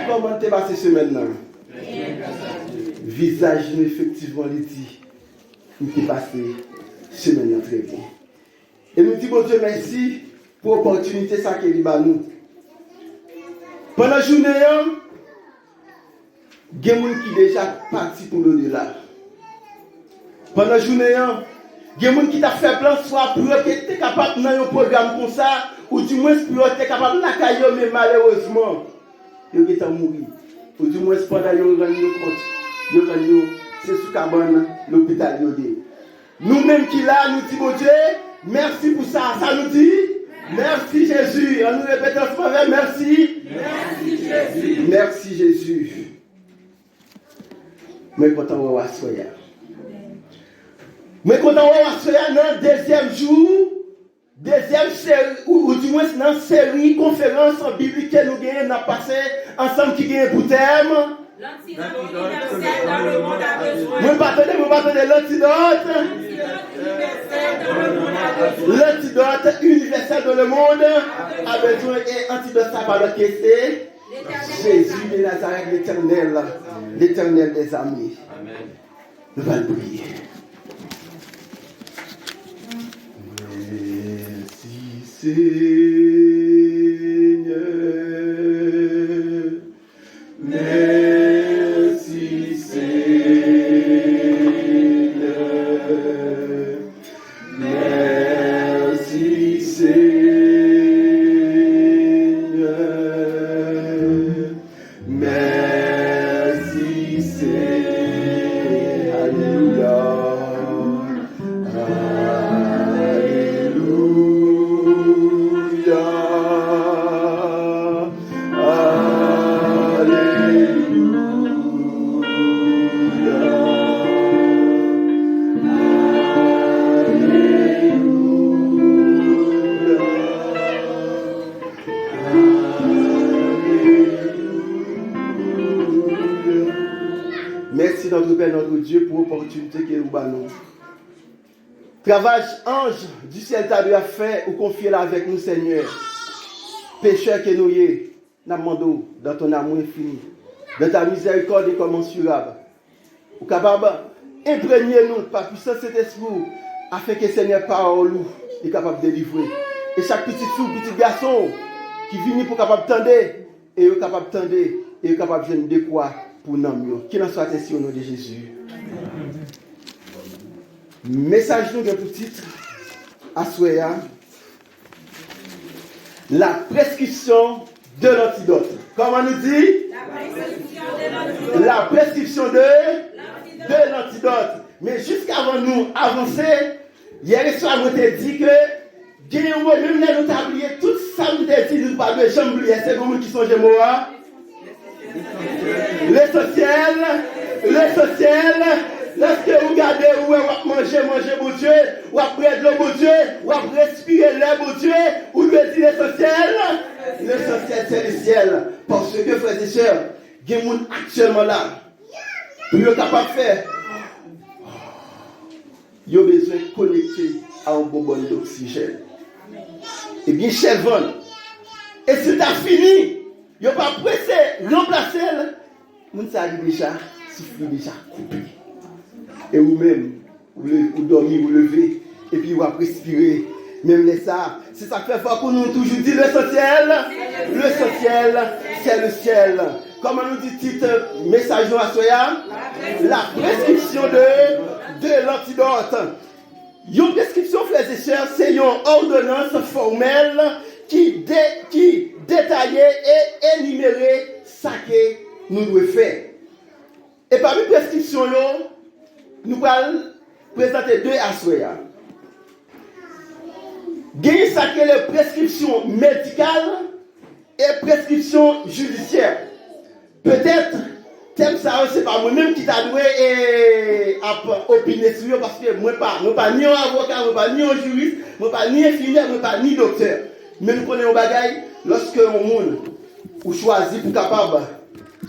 Comment t'es passé ce maintenant? Visage, effectivement, il dit, il t'est passé ce maintenant très bien. Et nous disons, bon Dieu, merci pour l'opportunité ça qu'il y a nous. Pendant la journée, il y a des gens qui déjà parti pour l'au-delà. Pendant la journée, il y a des gens qui t'a fait plan soit pour que tu es capable dans un programme comme ça, ou du moins pour que tu es capable de l'accueillir, mais malheureusement, il est mort. Ou du moins pendant que tu es compte, c'est sous cabane l'hôpital. Nous-mêmes qui là, nous disons, Dieu, merci pour ça. Ça nous dit, merci Jésus. On nous répète ensemble, merci. Merci Jésus. Merci Jésus. Mais quand on va soya. Mais quand on va soya, dans le deuxième jour, deuxième série, ou du moins dans la série conférence biblique que nous avons passé ensemble qui gagne pour thème. L'antidote universel dans le monde a besoin. Vous m'entendez l'antidote l'antidote universel dans le monde a besoin. Et antidote ça va le c'est Jésus de Nazareth, l'éternel des amis. Amen. Nous allons prier. Merci Seigneur. Merci Seigneur. Merci Seigneur. Merci Seigneur. Alléluia. Merci notre Père, notre Dieu, pour l'opportunité que nous avons. Travail ange du ciel t'a bien fait ou confié-la avec nous, Seigneur. Pécheurs que nous y nous demandons dans ton amour infini, dans ta miséricorde incommensurable. Ou capable d'imprégner nous par puissance de cet esprit, afin que Seigneur parole nous est capable de délivrer. Et chaque petite fille, petit garçon qui vient pour capable tendre, et est capable tendre, et est capable de de quoi pour nous. Qu'il en soit ainsi au nom de Jésus. Message nous de pour titre à Soya, la prescription de l'antidote. Comment nous dit? La prescription de l'antidote. Mais jusqu'avant nous avancer, hier soir, nous t'ai dit que même nous avons oublié tout ça, nous t'ai dit, nous parlons de jambes, c'est comme qui sont gémeaux. L'essentiel. Lorsque vous regardez où vous manger, mon Dieu, ou après de l'eau, mon Dieu, ou après respirer l'air, mon Dieu, ou lui dit l'essentiel. L'essentiel, c'est le ciel. Parce que, frères et sœurs, il y a des gens actuellement là, pour être capable de faire, ils ont besoin de connecter à un bonbon d'oxygène. Et bien, cher Von, et si tu as fini, ils n'ont pas pressé, remplacer, vous savez déjà, souffle déjà coupé. Et vous-même, vous dormez, vous levez, et puis vous respirer. Même les ça, c'est ça que fait fort qu'on nous toujours dit l'essentiel, c'est le ciel. Comment nous dit titre message à Soya? La prescription de l'antidote. Une prescription, frères et sœurs, c'est une ordonnance formelle qui détaillait et énumérait ce que nous devons faire. Et parmi les prescriptions, nous allons présenter deux aspects. Il y a les prescriptions médicales et prescriptions judiciaires. Peut-être, thème ça, c'est pas moi-même qui t'a doué et opiner sur eux parce que moi pas ni un avocat, moi pas ni un juriste, moi pas ni infirmière, moi pas ni docteur. Mais nous connaissons un bagage lorsque un monde ou choisi pour capable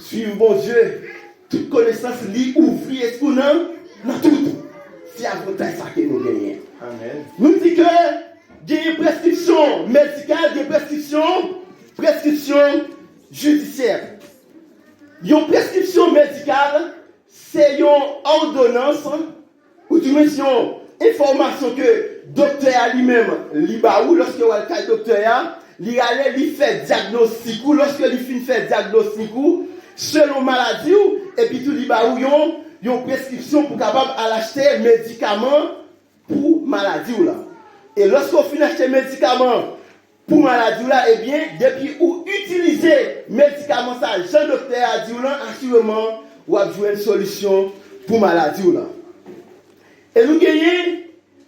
suivre bon Dieu, toute connaissance li ouvrir esprit dans tout. C'est avantage ça que nous gagnons. Amen. Nous dit que il y a une prescription médicale, il y a une prescription judiciaire. Une prescription médicale, c'est une ordonnance, ou du moins c'est une information que le docteur lui-même, lorsque le docteur il fait diagnostic, ou lorsque il fait diagnostic, selon maladie, et puis tout il y a une prescription pour capable acheter médicaments pour maladie. Et lorsqu'on finit acheter médicaments pour maladie, eh bien, depuis où utiliser médicaments, ça, Jean docteur a dit, assurément, ou a joué une solution pour maladie. Et nous gagnons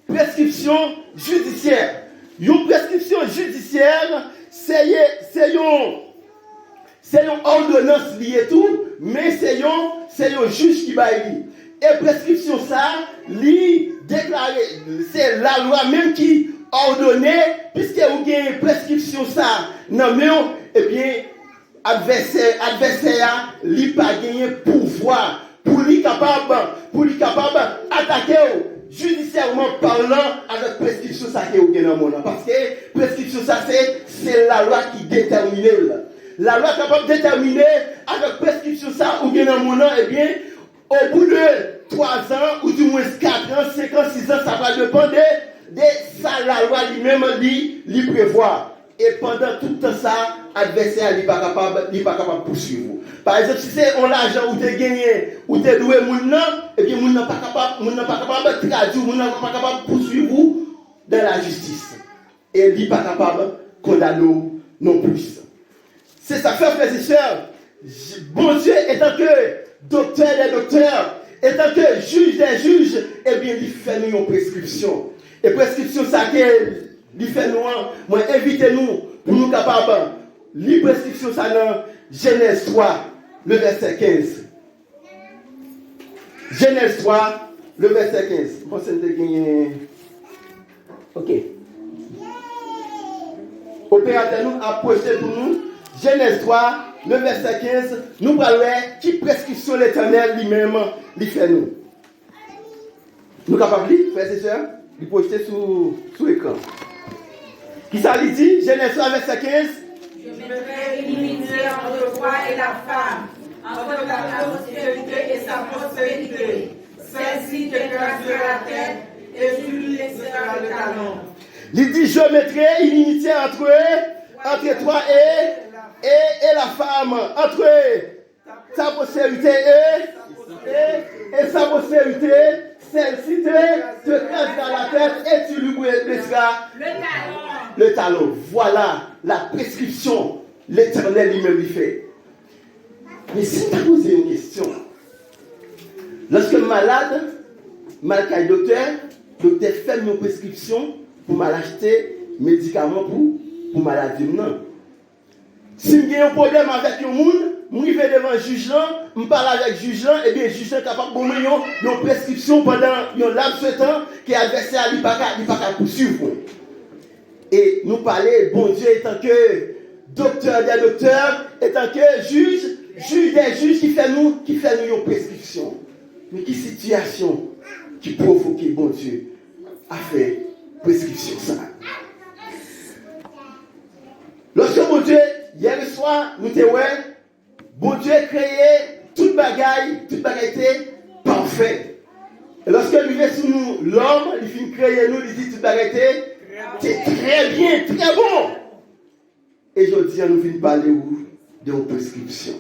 prescription judiciaire. Une prescription judiciaire, c'est une ordonnance liée tout, mais c'est un juge qui va y. Et prescription ça, lui déclaré, c'est la loi même qui ordonnait, puisque vous avez une prescription ça, non mais, eh bien, adversaire, lui pas gagné pouvoir pour lui capable attaquer judiciairement parlant avec prescription ça qui est au monde. Parce que prescription ça c'est la loi qui détermine. La loi capable de déterminer avec prescription ça ou bien dans mon nom, eh bien, au bout de 3 ans, ou du moins 4 ans, 5 ans, 6 ans, ça va dépendre de ça, la loi lui-même lui prévoit. Et pendant tout ça, l'adversaire n'est pas capable de poursuivre. Par exemple, si c'est un argent où tu as gagné, où tu as doué mon nom, et bien, mon n'est pas capable de traduire, mon n'est pas capable de poursuivre dans la justice. Et il n'est pas capable de condamner non plus. C'est ça, frères et sœurs. Bon Dieu, étant que docteur des docteurs, étant que juge des juges, eh bien, il fait nous une prescription. Et prescription, ça qu'il fait nous, moi, invitez-nous pour nous capables. La prescription, ça dans Genèse 3, le verset 15. Genèse 3, le verset 15. Bon, c'est de gagner. Ok. Opérateur nous a posté pour nous. Genèse 3, le verset 15, nous parlons qui prescription l'Éternel lui-même lui fait nous. Nous capables, frères et sœurs, de projeter sur l'écran. Qui ça lui dit? Genèse 3, verset 15. Je mettrai une limite entre toi et la femme, entre ta postérité et sa postérité. Celle-ci te crasera la tête et tu lui laisseras le talon. Il dit, je mettrai une limite entre toi et la femme, entre sa postérité et sa postérité, celle-ci te crasera la tête et tu lui laisseras le talon. Voilà la prescription, l'Éternel lui-même lui fait. Mais si tu as posé une question, lorsque le malade, le docteur fait une prescription pour mal acheter médicaments pour maladie, non. Si j'ai un problème avec un monde, je vais devant le juge, je parle avec le juge, et bien le juge est capable de me donner une prescription pendant un laps de temps que l'adversaire n'est pas poursuivre. Et nous parler, bon Dieu, étant que docteur des docteurs, étant que juge des juges qui fait nous une prescription. Mais quelle situation qui provoque, bon Dieu, à faire prescription ça? Lorsque bon Dieu, hier soir, nous te bon Dieu a créé toute bagaille était parfait. Et lorsque nous est sur nous, l'homme, il finit créer nous, il dit toute bagaille c'est très bien, très bon. Et je dis, nous venons parler de nos prescriptions.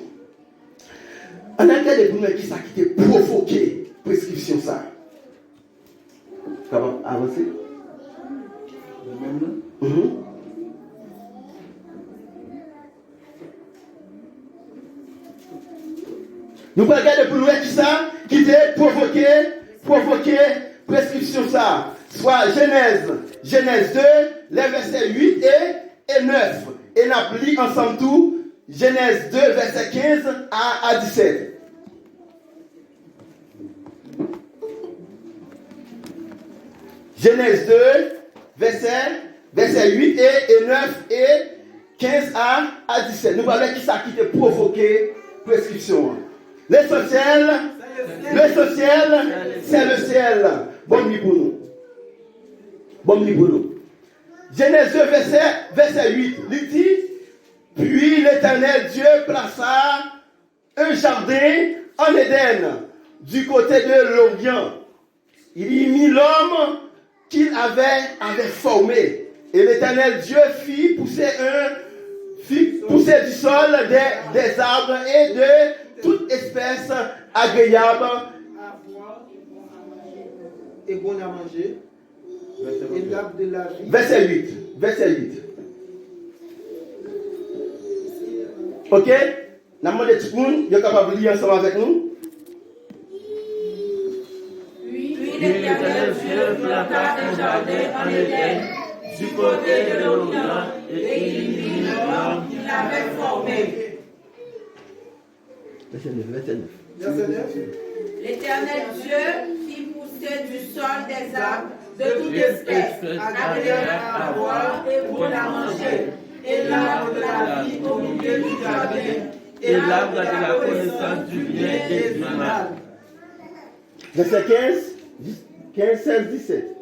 On a regardé pour nous qui ça qui t'a provoqué prescription ça. Comment avancer? Nous allons regarder pour nous qui ça qui t'a provoqué prescription ça. Soit Genèse 2, les versets 8 et 9. Et nous appelons ensemble tout, Genèse 2, verset 15 à 17. Genèse 2, verset 8 et 9 et 15 à 17. Nous allons qui ça qui t'a provoqué prescription. L'essentiel, c'est le ciel. Bon pour nous. Genèse 2, verset 8. Il dit, puis l'Éternel Dieu plaça un jardin jardin en Éden, du côté de l'Orient. Il y mit l'homme qu'il avait formé. Et l'Éternel Dieu fit pousser du sol des arbres et de toute espèce agréable À boire et bon à manger. Et l'arbre de la vie. Verset 8. Verset 8. Ok? Nous avons demandé tout le monde, vous êtes capable de lire ensemble avec nous? Puis l'Éternel Dieu planta un jardin en Éden, du côté de l'Orient, et il mit l'homme qu'il avait formé. Verset 9. Verset 9. Verset 9. L'Éternel Dieu fit pousser du sol des arbres de toute espèce, agréables à boire et bon à manger, et l'arbre de la vie au milieu du jardin, et l'arbre de la connaissance du bien et du mal. Verset 15, 16, 17.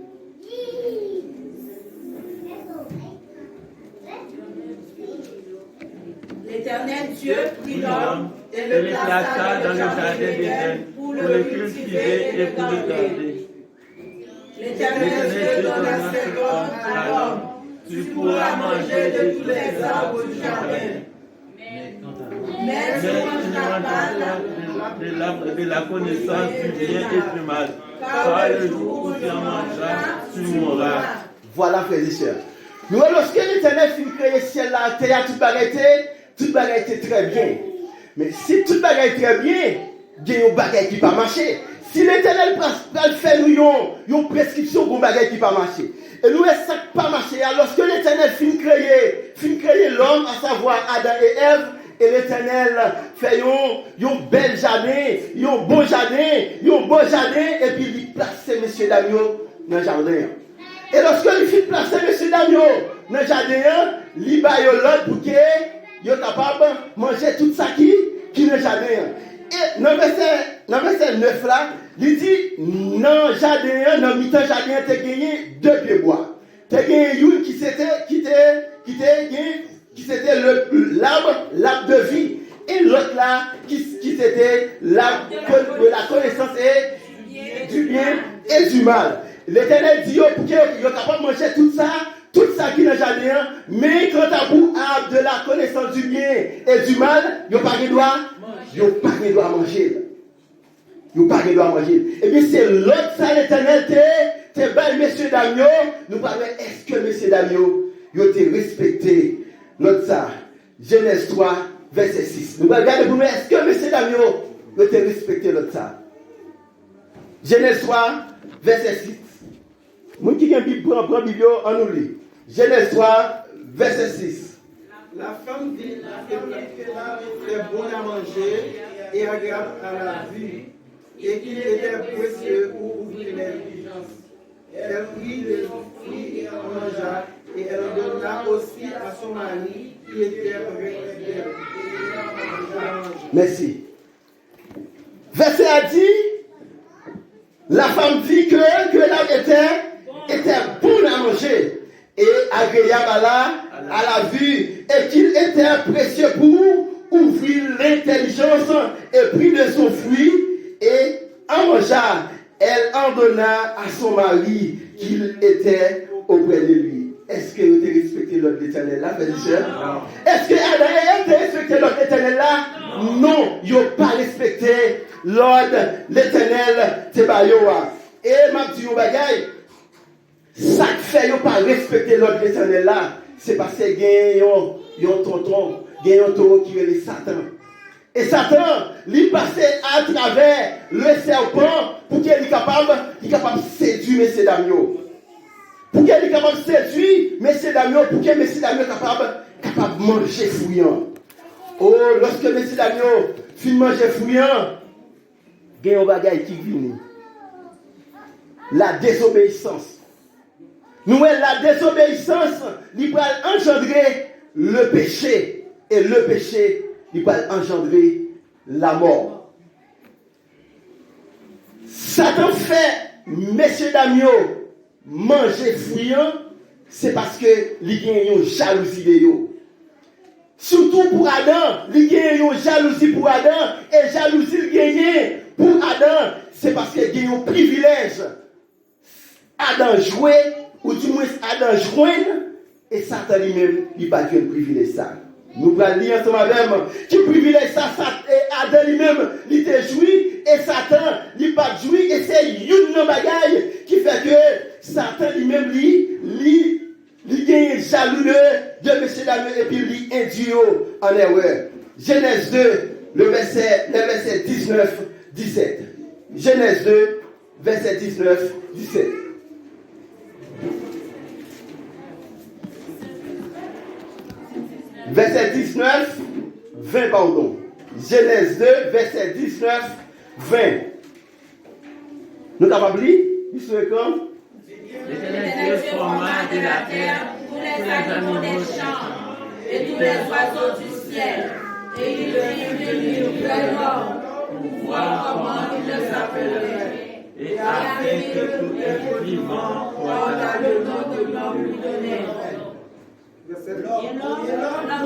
L'Éternel Dieu prit l'homme et le plaça dans le jardin d'Éden pour le cultiver et pour le garder. L'Éternel Dieu donna cet ordre à l'homme: tu pourras manger de tous les arbres du jardin, mais tu ne mangeras pas de l'arbre de la connaissance du bien et du mal. Car le jour où tu en mangeras, tu mourras. Voilà, frères et sœurs. Nous, lorsque l'Éternel fit créer ciel, la terre, toute bagaille était très bien. Mais si toute bagaille est très bien, il y a une bagaille qui ne peut pas marcher. Si l'Éternel fait nous une prescription pour une bagaille qui ne peut pas marcher. Et nous, ça ne peut pas marcher. Lorsque l'Éternel fit créer l'homme, à savoir Adam et Ève, et l'Éternel fait un bel jardin, un beau jardin, et puis il place M. Daniel dans le jardin. Et lorsque il fit placer M. Daniel dans le jardin, il va l'autre pour qu'il soit capable de manger tout ça qui est dans le jardin. Et dans le verset 9 là, il dit, dans le jardin, dans le mi-temps jardin, tu as gagné 2 pieds bois. Tu as gagné une qui c'était l'arbre de vie. Et l'autre là, qui c'était l'arbre de la connaissance et du bien et du mal. L'Éternel dit pour qu'il soit capable de manger tout ça qui est dans le jardin, mais quand à bout arbre de la connaissance du bien et du mal, il n'y a pas de droit à manger. Il n'y a pas de droit à manger. Et bien c'est l'autre ça, l'Éternel t'es bel, messieurs Daniel. Nous parlons, est-ce que messieurs Daniel, ils ont respecté l'autre ça? Genèse 3, verset 6. Nous allons regarder pour nous, est-ce que messieurs Daniel, ils ont respecté l'autre ça? Genèse 3, verset 6. Moi qui ai Bible, prend Bible, on nous lit. Genèse 3, verset 6. La femme dit que l'arbre était bon à manger et agréable à la vue, et qu'il était précieux pour ouvrir l'intelligence. Elle prit le fruit et en mangea, et elle en donna aussi à son mari qui était avec elle. Merci. Verset a dit, la femme dit que l'arbre était bon à manger et agréable à la vue, et qu'il était précieux pour ouvrir l'intelligence, et prit de son fruit et en mangea. Elle en donna à son mari qu'il était auprès de lui. Est-ce que vous avez respecté l'ordre de l'Éternel là, frères et sœurs? Est-ce que Adam et Ève ont respecté l'ordre de l'Éternel là? Non, ils n'ont pas respecté l'ordre de l'Éternel Tebayoa. Et ma petite bagaille, ça fait qu'ils n'ont pas respecté l'ordre de l'Éternel là, c'est parce qu'il y a un tonton, il y a un taureau qui est Satan. Et Satan, il passait à travers le serpent pour qu'il soit capable de séduire M. Daniel. Pour qu'il soit capable de séduire M. Daniel, pour que M. Daniel soit capable de manger fouillant. Oh, lorsque M. Daniel finit de manger fouillant, il y a un bagage qui vient. La désobéissance. Nous, la désobéissance, il va engendrer le péché. Et le péché, il va engendrer la mort. Satan fait M. Daniel manger fouillant, c'est parce que il y a une jalousie de eux. Surtout pour Adam, il y a une jalousie pour Adam, et jalousie il gagne pour Adam, c'est parce qu'il y a un privilège. Adam jouait, ou du moins Adam jouait, et Satan lui-même, il n'a pas un privilège ça. Nous allons lire ensemble avec qui privilège ça, et Adam lui-même, il était joui, et Satan, il n'a pas joui, et c'est une bagaille qui fait que Satan lui-même, il gagne jaloux de M. Damien, et puis il induit en erreur. Genèse 2, le verset 19-17. Genèse 2, verset 19-17. Verset 19, 20, pardon. Genèse 2, verset 19, 20. Nous avons lire? Il se comme L'Éternel Dieu forma de la terre tous les animaux des champs et tous les oiseaux du ciel. Et il vit de nuit près de l'homme pour voir comment il les appellerait. Et afin que tout être vivant porte le nom de l'homme lui donnait. L'homme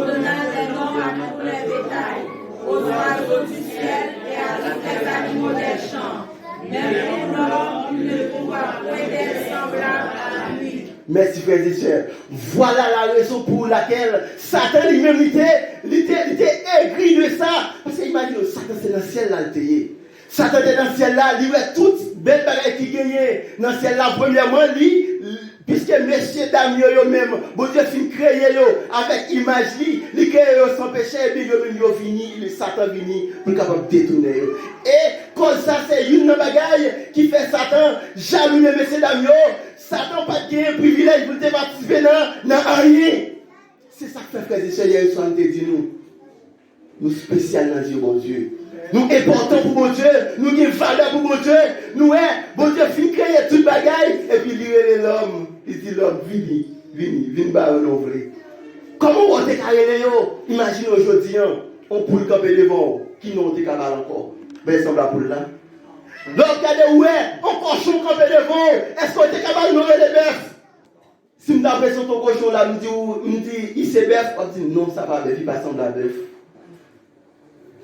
donna des noms à tous les bétails, aux oiseaux du ciel et à tous les animaux des champs. Même pour l'homme, il ne pourra point être semblable à lui. Merci frères et sœurs. Voilà la raison pour laquelle Satan lui-même était aigri de ça. Parce qu'imagine, Satan c'est dans le ciel là, Satan est dans le ciel là, il voit toutes belles bagailles qui gagnent dans le ciel là. Premièrement, puisque messieurs, dames, eux-mêmes, bon Dieu fin créé avec image, il crée sans péché, et puis ils fini, le Satan vini pour capable détourner. Et comme ça, c'est une bagaille qui fait Satan jaloux de messieurs, dames, Satan pas de gain privilège pour te participer dans rien. C'est ça que fait frères et sœurs, hier soir, nous dit nous spécial dans Dieu, bon Dieu. Nous importants pour mon Dieu, nous avons valeur pour mon Dieu, nous bon Dieu fin créer toute bagaille, et puis il l'homme, il dit l'homme, viens renouveler. Comment on te carré imagine aujourd'hui, on peut camper devant, qui n'ont été capable encore. Ben, semble la poule là. Donc, regardez où est, on cochon camper devant, est-ce qu'on est capable de nourrir les bœufs? Si nous avons sur ton cochon là, nous dit, il s'est bœuf, on dit non, ça va, il va sembler à bœuf.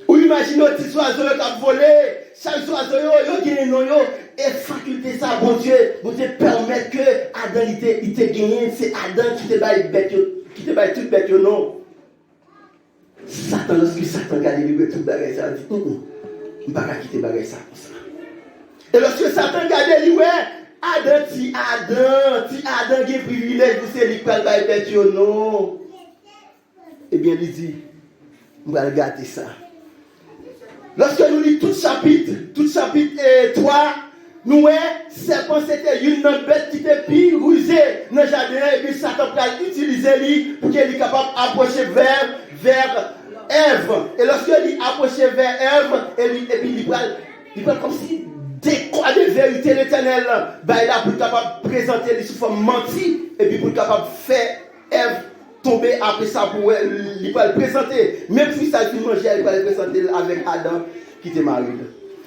Ou imaginez un petit oiseau qui a volé, chaque oiseau qui a gagné, et faculté ça, bon Dieu permet que Adam il te gagne, c'est Adam qui te baille bête, qui te baille toute bête, non. Satan, lorsque Satan regarde lui, tout bagaille ça, il dit, je ne vais pas quitter bagaille ça comme ça. Et lorsque Satan regarde lui, Adam, ti Adam qui est privilège, vous savez, il ne baille bête, non. Eh bien, il dit, je vais regarder ça. Lorsque nous lisons tout chapitre 3, nous voyons, serpent c'était une bête qui était pire rusée dans le jardin, et puis Satan a utilisé lui pour qu'il soit capable d'approcher vers Ève. Et lorsque il approche vers Ève, et puis il prend comme si des croix de vérité l'éternel, il a pour capable de présenter sous forme mentie, et puis pour capable de faire Ève tomber après ça pour il va le présenter. Même si ça finit manger, il va le présenter avec Adam qui était marié.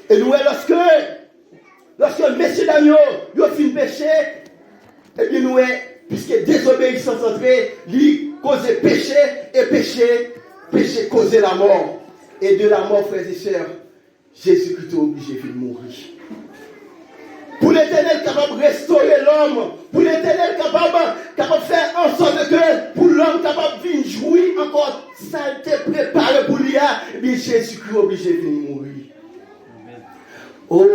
Et nous, lorsque messieurs Damio, ils ont fini péché, et bien nous, puisque désobéissance entrée, lui causait péché, et péché causait la mort. Et de la mort, frères et sœurs, Jésus-Christ est obligé de mourir. Pour l'Éternel capable de restaurer l'homme, pour l'Éternel capable de faire en sorte que pour l'homme capable de venir jouir encore, ça a été préparé pour lui, et bien Jésus-Christ est obligé de venir mourir. Oh,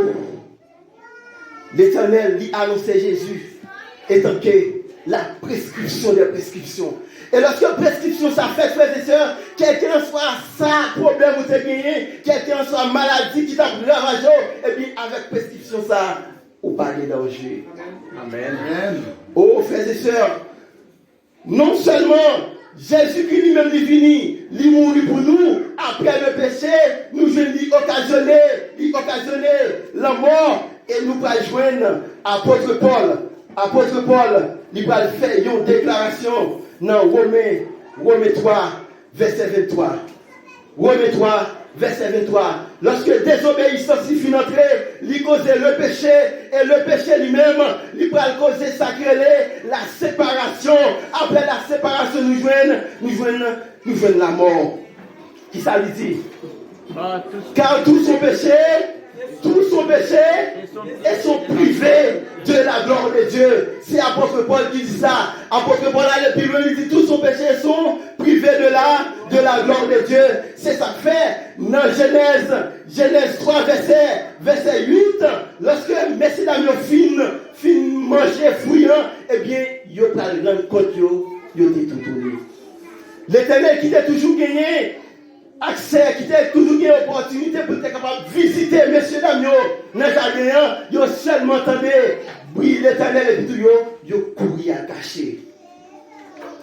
l'Éternel lui annonçait Jésus, étant que la prescription des prescriptions. Et lorsque prescription ça fait, frères et sœurs, quelqu'un soit ça, problème ou t'es gagné, quelqu'un soit maladie qui t'a ravagé, et bien avec prescription ça, ou pas de danger. Amen. Oh, frères et sœurs, non seulement Jésus-Christ lui-même est venu, il mourit pour nous, après le péché, nous lui occasionner la mort, et nous va joindre apôtre Paul. Apôtre Paul, il va faire une déclaration dans Romains 3, verset 23. Romains 3, verset 23. Lorsque désobéissance y fit entrer, il causait le péché, et le péché lui-même, il va causer sacré la séparation. Après la séparation, nous joignons nous venons la mort. Qui ça lui dit? Car tous sont péchés et sont privés de la gloire de Dieu. C'est l'apôtre Paul qui dit ça. L'apôtre Paul a le plus loin, il dit tous sont péchés et sont privés de la gloire de Dieu. C'est ça que fait dans Genèse 3, verset 8, lorsque messieurs dames fin manger fruits, eh bien, ils ont pas le rendre compte, ils ont tout tourné. L'Éternel qui t'a toujours gagné accès, qui t'a toujours gagné opportunité pour être capable de visiter messieurs dames dans le jardin, ils ont seulement entendu oui l'Éternel et puis ils ont couru à cacher.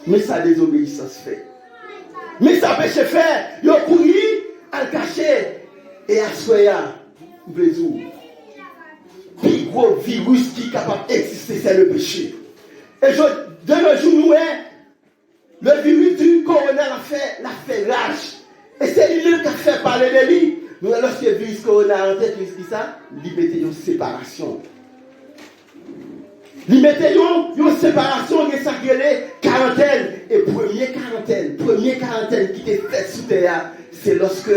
Mais ça désobéissance fait. Mais ça péché fait, ils ont couru à cacher et à soyer résoudre. Puis gros virus qui est capable d'exister, c'est le péché. Et de nos jours, le virus du corona l'a fait rage. Et c'est lui-même qui a fait parler de lui. Nous, lorsque le virus corona en tête, il dit ça, il mettait une séparation. Il mettait une séparation, il s'appelait quarantaine. Et première quarantaine qui était faite sous terre, c'est lorsque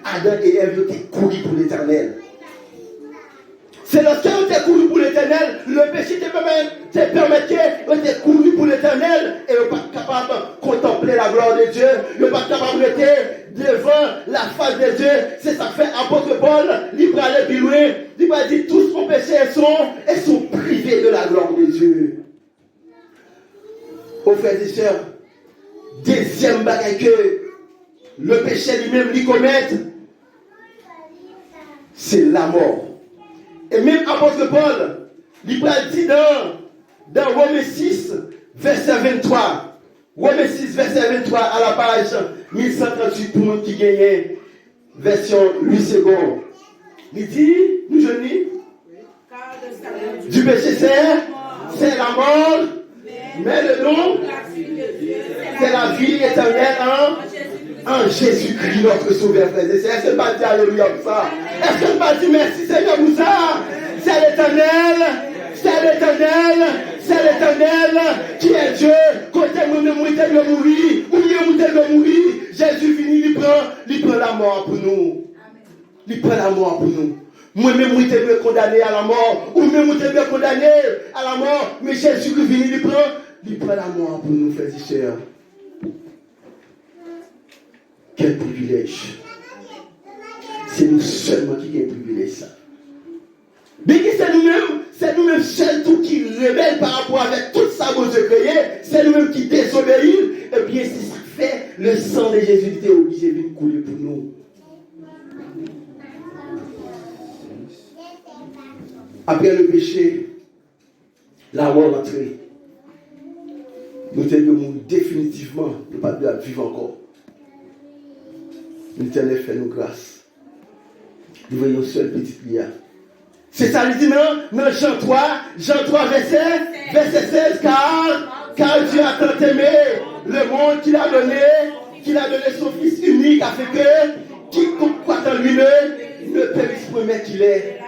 Adam et Ève étaient courus pour l'Éternel. C'est lorsqu'ils étaient courus pour l'Éternel, le péché te permettait d'être couru pour l'Éternel et ils ne pas capable de contempler la gloire de Dieu, ils ne pas capable d'être devant la face de Dieu. C'est ça que fait apôtre Paul, il va aller plus loin, il va dire tous ont péché et sont privés de la gloire de Dieu. Aux frères et sœurs, deuxième bagaille que le péché lui-même lui commet, c'est la mort. Et même apôtre Paul, il va dire dans Romains 6, verset 23. Romains 6, verset 23, à la page 1138, pour nous qui gagnent, version 8 secondes. Il dit, nous je dis, du péché c'est la mort, mais le don, c'est la vie éternelle en Jésus-Christ, notre sauveur, frères et sœurs. Est-ce que ne pas dire alléluia pour ça? Est-ce que ne pas dire merci Seigneur pour ça? C'est l'Éternel qui est Dieu. Côté nous mourir, mourir. Jésus venu, il prend la mort pour nous. Il prend la mort pour nous. Moi-même, je suis condamné à la mort. Ou même, je suis condamné à la mort. Mais Jésus qui venu, il prend la mort pour nous, frères et sœurs. Quel privilège. C'est nous seulement qui avons privilège ça. Mais c'est nous-mêmes seuls tout qui rebellent par rapport avec toute sa bonne créée, c'est nous-mêmes qui désobéissent, et bien c'est ça fait le sang de Jésus qui était obligé de couler pour nous. Après le péché, la mort entrée. Nous devons définitivement ne pas vivre encore. L'Éternel fait nous grâce. Nous voyons seul petit prière. C'est ça, il dit dans Jean 3, verset 16, car Dieu a tant aimé le monde qu'il a donné son Fils unique, afin que quiconque croit en lui ne périsse point, mais qu'il ait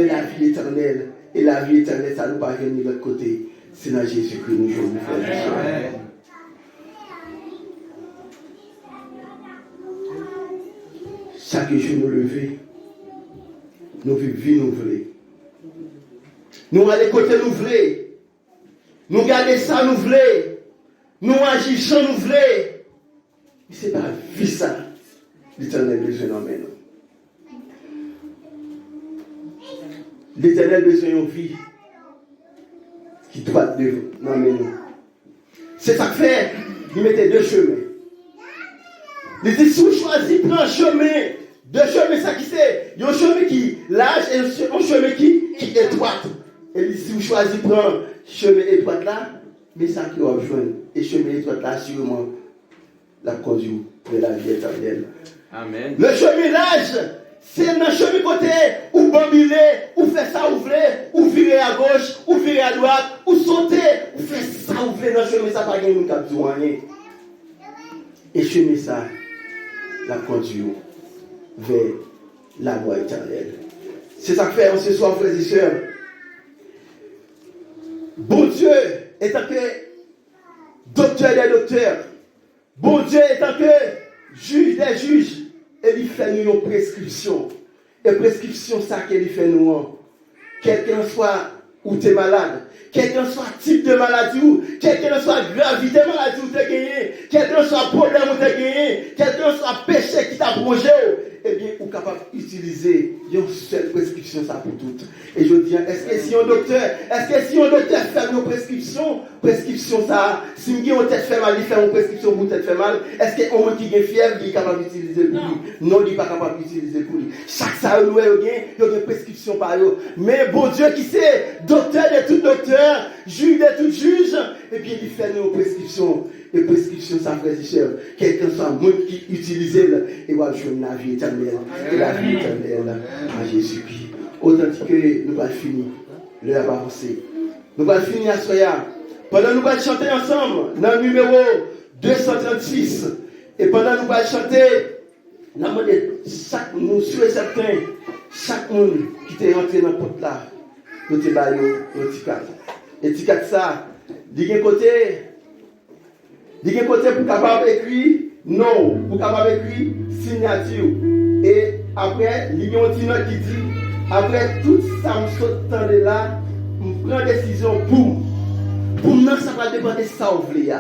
la vie éternelle. Et la vie éternelle, ça nous parvient de l'autre côté. C'est dans Jésus que nous jouons. Chaque jour nous lever, nous vivons nous voulons. Nous aller côté nous voulons. Nous garder ça nous voulons. Nous agissons nous voulons. Mais ce n'est pas vie ça. L'Éternel besoin d'en nous. L'Éternel besoin d'une vie qui doit dans nous. C'est ça que fait. Il mettait deux chemins. Il dit, si vous choisissez, prends un chemin. Deux chemins, ça qui c'est. Il y a un chemin qui large et un chemin qui est étroit. Et il dit, si vous choisissez, prends un chemin étroit là, mais ça qui va rejoindre. Et chemin étroit là, sûrement, la conduit de la vie éternelle. Amen. Le chemin large, c'est un chemin côté où bambiler, où faire ça, où voulez, où virer à gauche, où virer à droite, où sauter, où faire ça, où voulez. Dans le chemin, ça pas gagner une cap du moyen. Et chemin ça, la conduit vers la loi éternelle. C'est ça que fait en ce soir, frères et sœurs. Bon Dieu, étant que docteur des docteurs, bon Dieu, étant que nous une prescription. Et prescription, ça qu'elle fait nous. Quelqu'un soit où tu es malade, quelqu'un soit type de maladie ou, quelqu'un soit gravité de maladie où tu as gagné, quelqu'un soit problème où tu as gagné, quelqu'un soit péché qui t'a plongé, eh bien, vous êtes capable d'utiliser une seule prescription ça pour toutes. Et je dis, est-ce que si un docteur fait une prescription ça, si on tête fait mal, il fait une prescription pour tête fait mal, est-ce que un qui est fièvre, il est capable d'utiliser pour lui? Non, il n'est pas capable d'utiliser pour lui. Chaque ça, il y a une prescription par eux. Mais bon Dieu qui sait, docteur de tout docteur, juge de tout juge, et bien il fait une prescription. Et prescription, ça fait cher. Quelqu'un soit moins qui utilise et va jouer la vie éternelle. Et la vie éternelle à Jésus-Christ. Autant que nous allons finir, l'heure va avancer. Nous allons finir à Soya. Pendant que nous allons chanter ensemble, dans le numéro 236, et pendant que nous allons chanter, nous allons demander chaque nous, sûr et certain, chaque monde qui est rentré dans le porte là, nous te baillons un petit cadre. Et petit cadre ça, d'un côté, pour capable écrire non, pour capable écrire signature. Et après, il y a un petit note qui dit, après tout ça, je saute de là, je prends décision pour nous, ça va dépendre de ça vous voulez.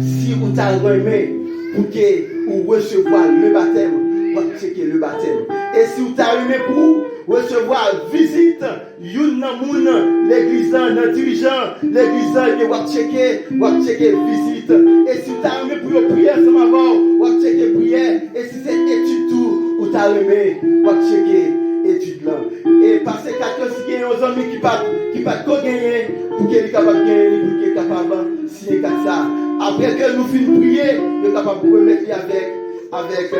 Si vous avez aimé pour que vous recevoir le baptême, vous allez checker le baptême. Et si vous avez aimé pour recevoir visite, l'église, le dirigeant, l'église, vous allez checker visite. Et si vous avez aimé pour prier ensemble avant, vous allez checker prière. Et si c'est étude tout, vous avez aimé, vous allez checker étude là. Et parce que si il y a un homme qui pas gagner pour qu'il soit capable de gagner, pour qu'il soit capable de signer ça. Après que nous finissons de prier, nous sommes capables de remettre avec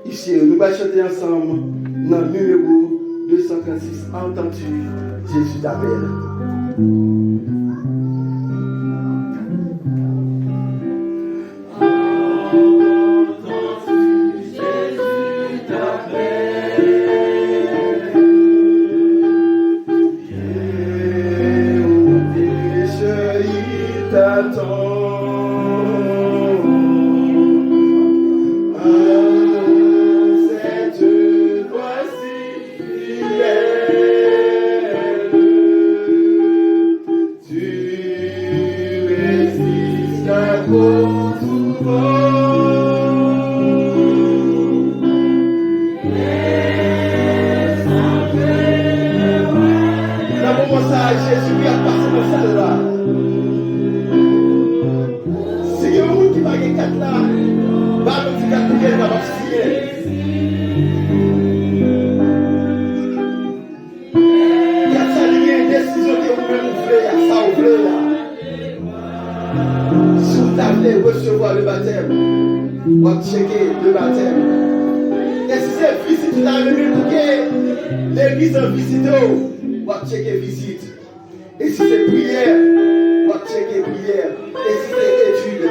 ici. Nous allons chanter ensemble dans le numéro 236. Entends-tu Jésus t'appelle? Recevoir le baptême, on va checker le baptême. Et si c'est visite, tu as levé pour que l'église en visite, on va checker visite. Et si c'est prière, on va checker prière. Et si c'est étude,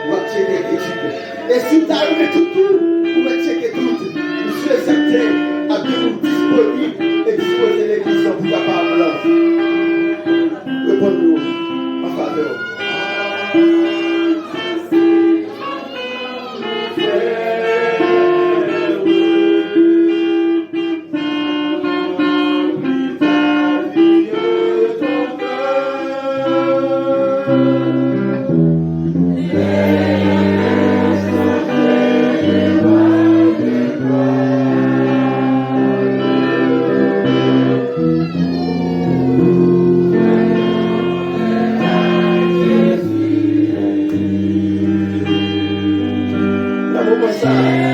on va checker étude. Et si tu as levé tout, on va checker tout. Je suis certain à bien nous disponible et disposer l'église pour capable. Répondez-nous en faveur. Amen.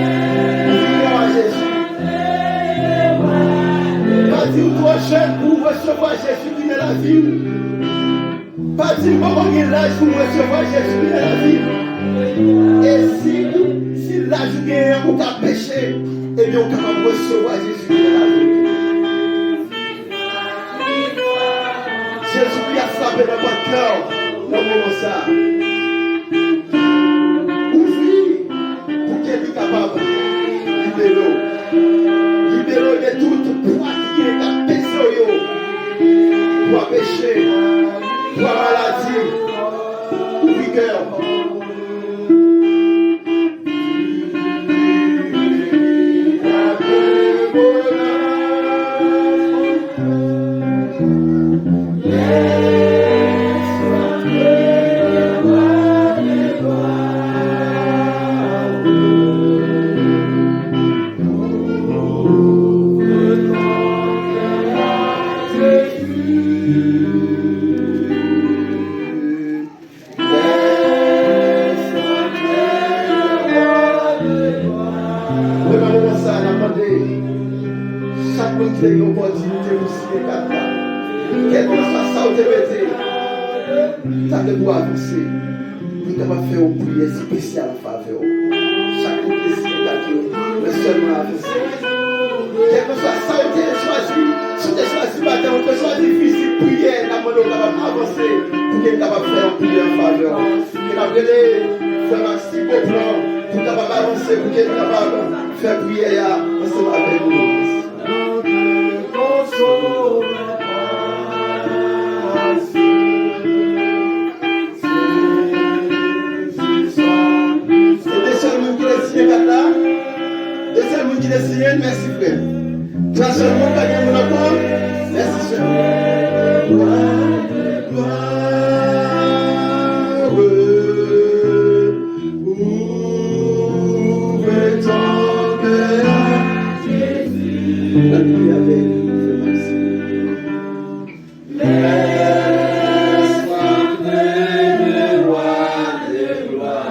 chaque monde qui a une opportunité pour signer 4 là. Quel que soit ça, vous devez ça doit avancer. Nous sommes capables de faire une prière spéciale en faveur. Chaque monde qui est signé 4 mais seulement avancer. Quel que soit ça, vous devez choisir. Si vous avez choisi matin, vous devez choisir difficile prière. Nous sommes capables d'avancer pour que nous capables de faire une prière en faveur. Nous avons faire un si beau plan pour nous capables d'avancer, pour que nous capables de faire prière ensemble avec nous. Merci frère. Toi seulement qui as mon apport. Merci Seigneur. Ouvre ton cœur, Jésus. La prière avec merci. Laisse-moi de roi de gloire.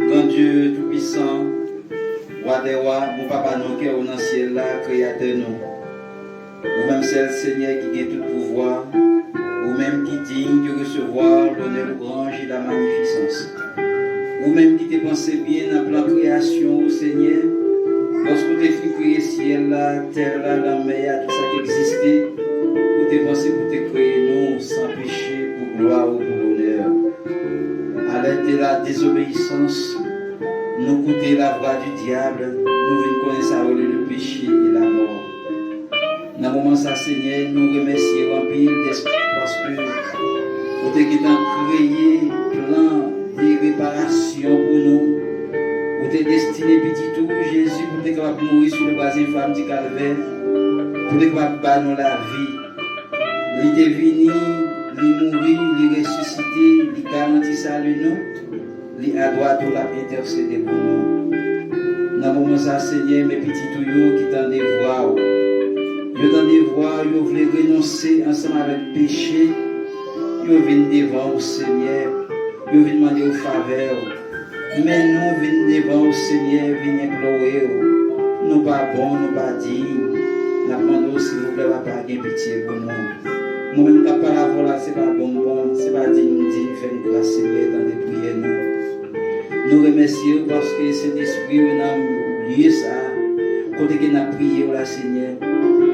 Grand Dieu tout-puissant, roi des rois, mon papa nous qui est au ciel là, créateur nous. Ou même seul Seigneur qui a tout pouvoir, ou même qui digne de recevoir l'honneur, l'ouange et la magnificence. Ou même qui te pensé bien dans la création, au Seigneur, lorsque tu as créé le ciel là, terre là, la mer, tout ça qui existait, ou tu as pensé pour te créer nous sans péché, pour gloire ou pour l'honneur. À l'aide de la désobéissance, nous goûter la voix du diable, nous venons connaître le péché et la mort. Dans le moment ça, Seigneur, nous remercions en pile d'esprit parce que vous avez créé plein de réparation pour nous. Vous avez destiné petit tout Jésus pour être capable de mourir sur le bas infâme du calvaire, pour être capable de battre la vie. Il est venu, il mourir, il ressuscité, il garantit salut nous, il a droit de la intercéder pour nous. Dans le moment ça, Seigneur, mes petits tuyaux qui t'en dévoient, ils t'en dévoient, ils veulent renoncer ensemble avec le péché, ils viennent devant au Seigneur, ils viennent demander aux faveurs. Mais nous venons devant au Seigneur, venons implorer. Nous pas bons, nous pas dignes. Nous demandons s'il vous plaît, papa, qu'il y ait pitié pour nous. Nous-mêmes, la parole là, ce n'est pas bon, ce n'est pas digne, faire une grâce, Seigneur, dans des prières. Nous remercions parce que cet esprit est dans lieu ça. Côté que nous avons prié, là, Seigneur.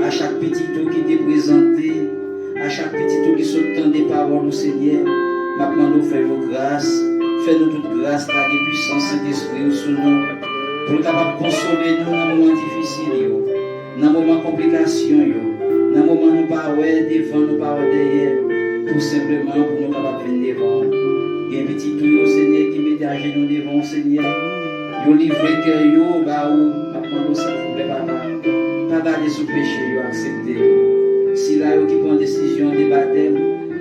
À chaque petit tour qui t'est présenté, à chaque petit tour qui s'entend des paroles au Seigneur, nous demandons faire vos grâces. Fais-nous toute grâce, ta puissance, cet esprit sous nous, pour être capable de consoler nous dans les moments difficiles, dans les moments de complications, dans les moments où nous ne pouvons pas devant, nous ne pouvons pas derrière, tout simplement pour nous capables de venir devant. Il y a un petit tout, Seigneur, qui met à genoux devant, Seigneur. Il livre le cœur, maintenant, s'il vous plaît, papa, pas garder sous péché, accepter. Si là, qui prend décision de baptême,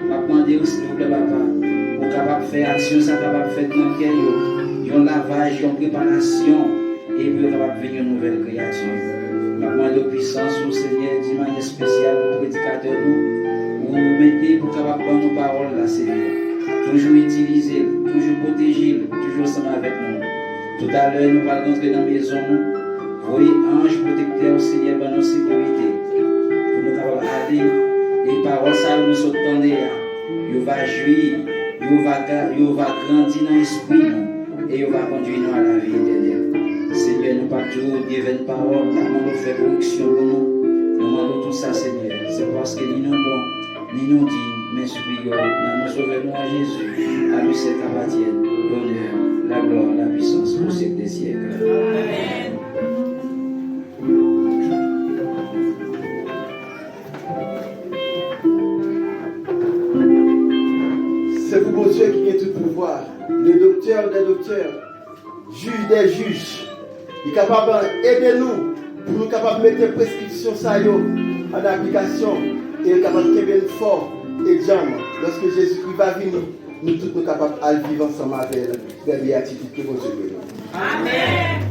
maintenant, s'il vous plaît, papa. Pour capable de faire action, ça capable de faire dans le cœur, un lavage, une préparation, et puis capable de venir une nouvelle création. Maintenant, de puissance au Seigneur, d'une manière spéciale pour le prédicateur, nous mettez pour capable de nos paroles là, Seigneur. Toujours utiliser, toujours protéger, toujours ensemble avec nous. Tout à l'heure, nous allons rentrer dans la maison, voyez ange protecteur, Seigneur, dans nos sécurités. Pour nous capables d'aller, les paroles, ça nous sont tendues, il va jouir. Il va grandir dans l'esprit et il va conduire nous à la vie éternelle. Seigneur, nous pas toujours divine parole, nous demandons de faire correction pour nous. Nous demandons tout ça, Seigneur. C'est parce que nous bon, nous dit, mais supplions, nous sauvons à Jésus. À lui seul appartiennent l'honneur, la gloire, la puissance pour siècles des siècles. Amen. C'est vous, bon Dieu, qui a tout pouvoir. Le docteur des docteurs, juge des juges. Il est capable d'aider nous pour nous capables de mettre des prescriptions en application et capable de faire fort et jam. Lorsque Jésus-Christ va venir, nous tous sommes capables de vivre ensemble avec la béatitude que vous avez. Amen.